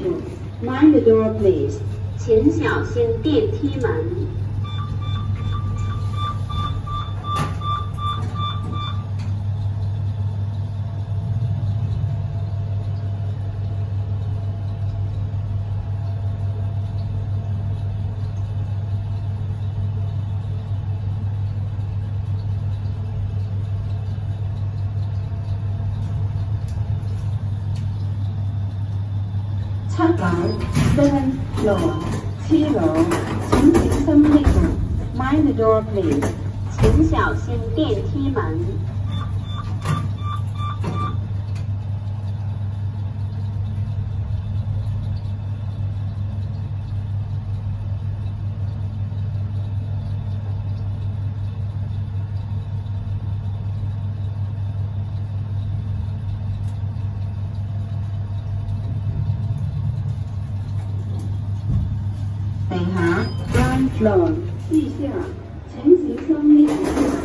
individuals, mind the door, please. 请小心电梯门。7樓 7th floor 7樓，請小心呢度 ，mind the door, please. 请小心电梯门。地下 ground floor 地下，請小心呢度。